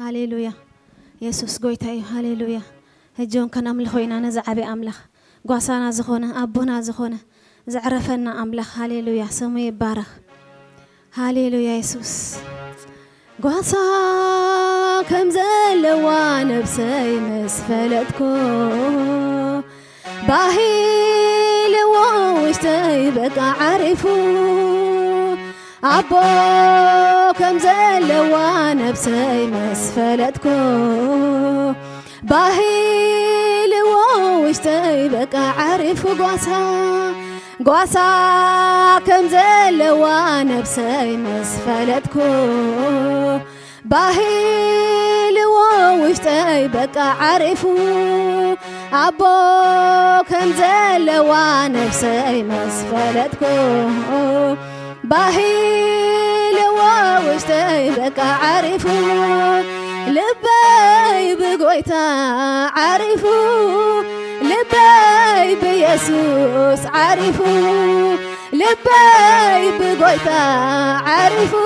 هاليلويا يسوس قويتاي هاليلويا هجون كان أملخوينا نزعبي أملخ قواسانا زخونة أبونا زخونة زعرفنا أملخ هاليلويا سمي يبارك هاليلويا يسوس قواسا كم زلوا نفسي مسفلتكو باهي لو وشتي بقى عارفو أبو كم زلوا نفسي مسفلتكو باهي لو وشتي بقى عارفو قواسا كم زلوا نفسي مسفلتكو باهي لو وشتي بقى عارفو أبو كم زلوا نفسي مسفلتكو باهي لو وشتي بقى عارفو لباي بقويتا عارفو لباي بيسوس عارفو لباي بقويتا عارفو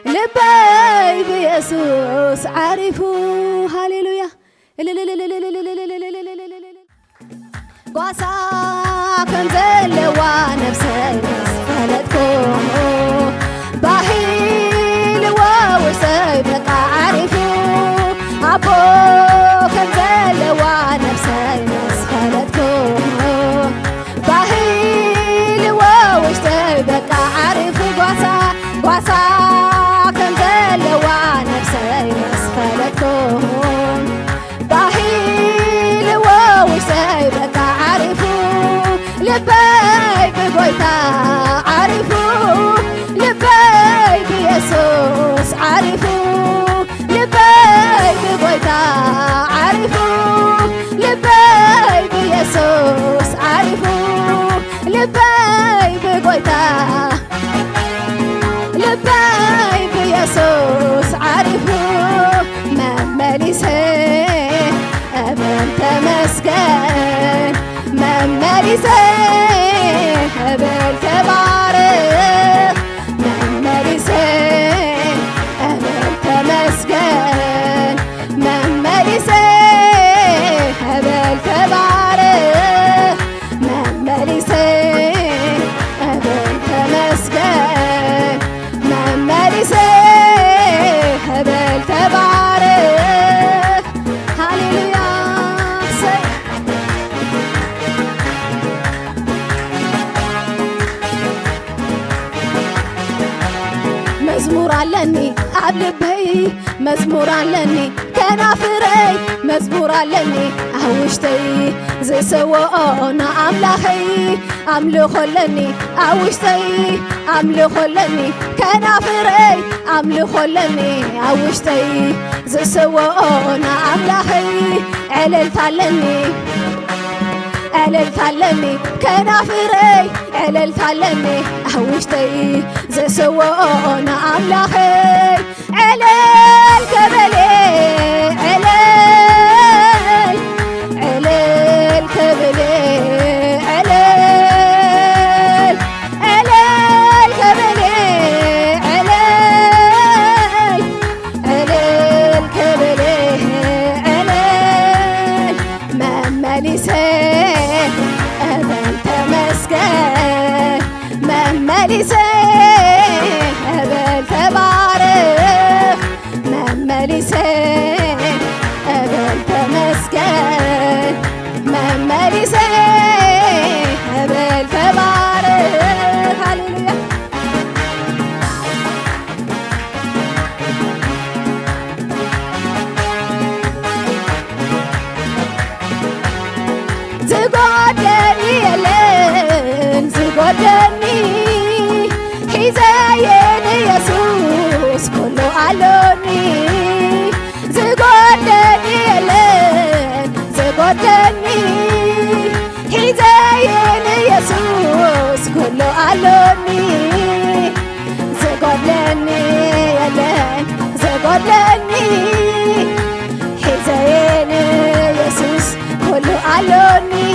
لباي بيسوس عارفو هاليلويا قواسا كم زلوا نفسي مسفلتكو باهي لو وشتي بقى عارفو أبو كم زلوا نفسي مسفلتكو باهي لو وشتي بقى عارفو قواسا كم زلوا نفسي مسفلتكو باهي لو وشتي بقى عارفو لباي بقويتا عارفو لباي بيسوس عارفو لباي بقويتا عارفو لباي بيسوس عارفو لباي بقويتا لباي بيسوس عارفو ممليسي أبن تمسكن ممليسي أبن تبارك ممليسي أبن تمسكن ممليسي أبن تبارك ممليسي أبن تمسكن ممليسي أبن تبارك هاليلويا مزمور علني قبلبي مزمور علني كنافري مزمور علني أوشتي زي سواءنا أملاخي أملخلني أوشتي أملخلني كنافري أملخلني أوشتي زي سواءنا أملاخي عللتعلني عللتعلني كنافري عللتعلني أوشتي زي سواءنا أملاخي علل كبلي علل علل كبلي علل علل كبلي علل علل كبلي علل ممليسي أبن تمسكن ممليسي أبن تبارك ممليسي أبن تمسكن ممليسي أبن تبارك هاليلويا زقودني يلين زقودني حزاين يسوس كله علوني زقودني يلين زقودني حزاين يسوس كله علوني زقودني يلين زقودني حزاين يسوس كله علوني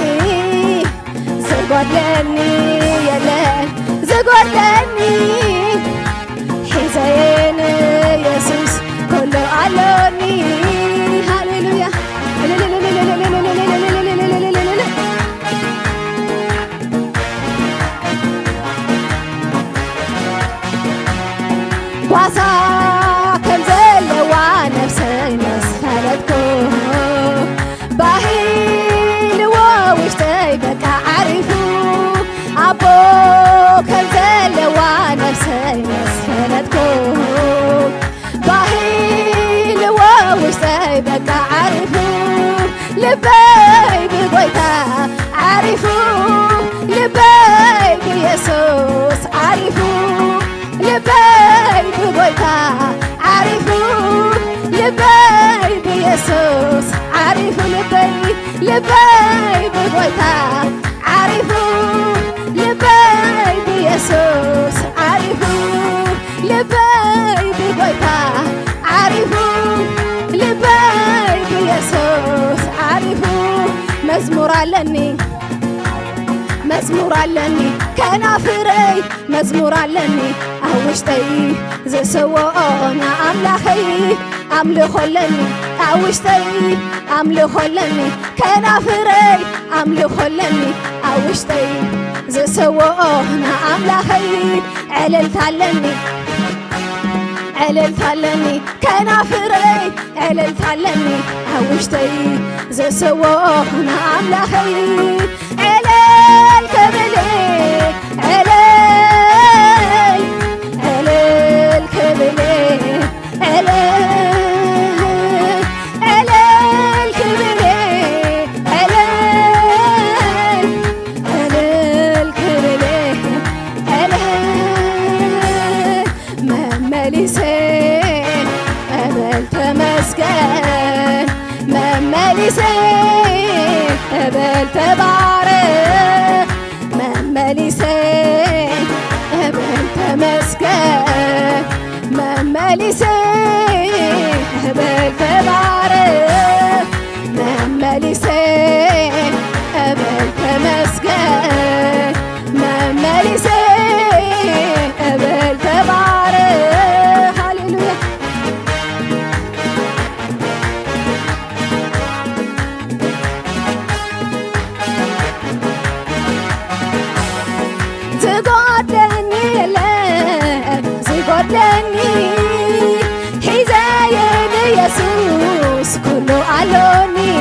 زقودني يلين زقودني حزين يسوس كله على بقى عارفو لبي بقويتا عارفو لبي بيسوس عارفو لبي بقويتا عارفو لبي بيسوس عارفو لبي بقويتا عارفو لبي بيسوس عارفو لبي بقويتا عارفو لبي بيسوس عارفو مزمور علني مزمور علني كنافري مزمور علني أوشتي زسوونا أملاخي أملخلني أوشتي أملخلني كنافري أملخلني أوشتي زسوونا أملاخي عللتعلني عللتعلني كنافري عللتعلني أوشتي زسوونا أملاخي علل كبلي علل علل كبلي علل علل كبلي علل علل كبلي علل مملسين قبل تمسكن مملسين قبل تبارك مملسين قبل تمسكن مملسين قبل تبارك مملسين قبل تمسكن مملسين قبل تبارك هاليلويا زغدني لك زغدني حزاين يسوس كله علوني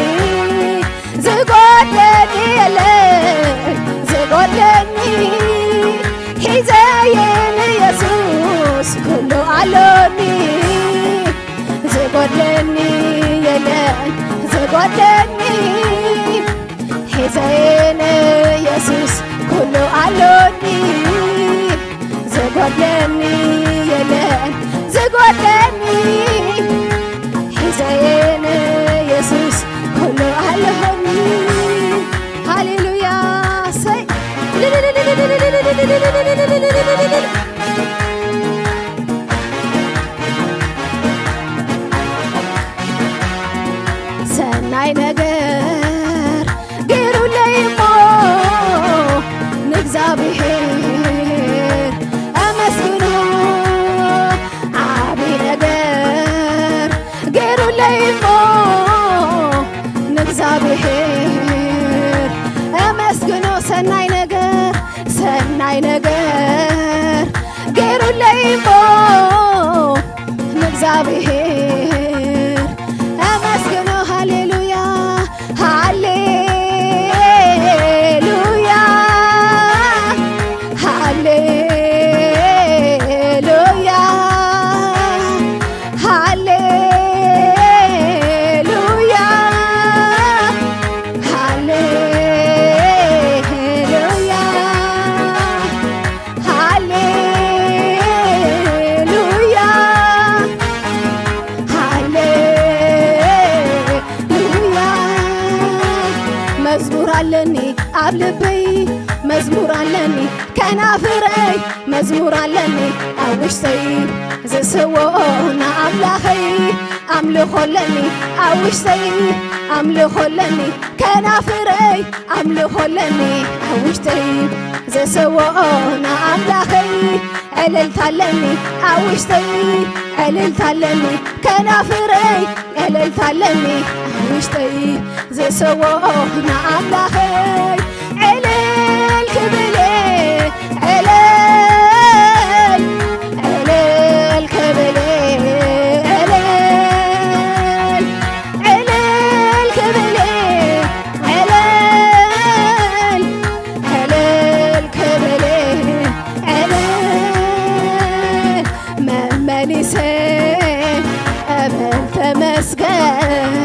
زغدني لك زغدني حزاين يسوس كله علوني زغدني لك زغدني حزاين يسوس كله علوني زغدني يلان زغدني حزين يسوس كله علوني هاليلويا سي ሰናይ ነገር ገይሩ ለይሞ ንእግዚአብሔር አመስግኖ ዓብይ ነገር ገይሩ ለይሞ ንእግዚአብሔር አመስግኖ ሰናይ ነገር ገይሩ ለይሞ ንእግዚአብሔር አመስግኖ ሃሌሉያ ሃሌሉያ ሃሌሉያ ሃሌሉያ ሃሌሉያ ሃሌሉያ ሃሌሉያ መዝሙር አለኒ ኣብ ልበይ መዝሙር አለኒ ከናፍረይ መዝሙር አለኒ ኣብ ውሽጠይ ዝስውዖ ንኣምላኸይ ኣምልኾለኒ ኣብ ውሽጠይ ኣምልኾለኒ ከናፍረይ ኣምልኾለኒ ኣብ ውሽጠይ ዝስውዖ ንኣምላኸይ ዕልልታለኒ ኣብ ውሽጠይ ዕልልታለኒ ከናፍረይ ዕልልታለኒ ኣብ ውሽጠይ ዝስውዖ ንኣምላኸይ ዕልል ክብለ ዕልል ዕልል ክብለ ዕልል ዕልል ክብለ ዕልል ዕልል ክብለ ዕልል መመሊሰ ቀበል ተመስገን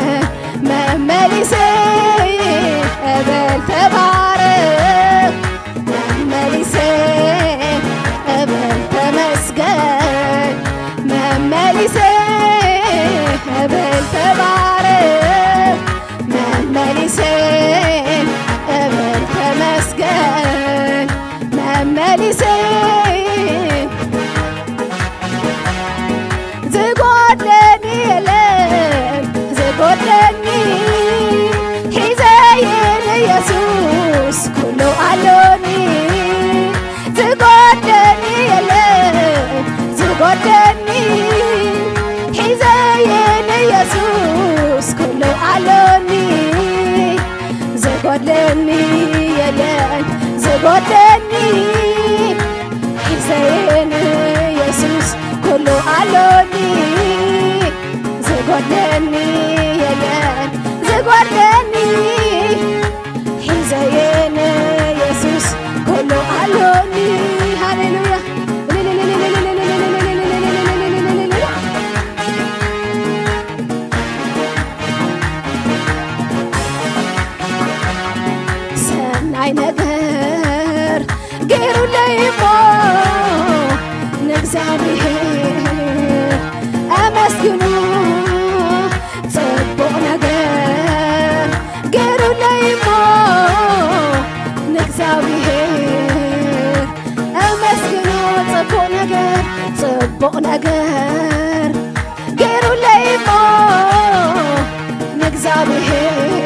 زغدني يلن زغدني حزين يسوس كله علوني زغدني يلن زغدني حزين يسوس كله علوني هاليلويا سناي ነገር ገሩ ለይሞ ንእግዚአብሔር አመስግኑ ጽቡቕ ነገር ገሩ ለይሞ ንእግዚአብሔር አመስግኑ ጽቡቕ ነገር ገሩ ለይሞ ንእግዚአብሔር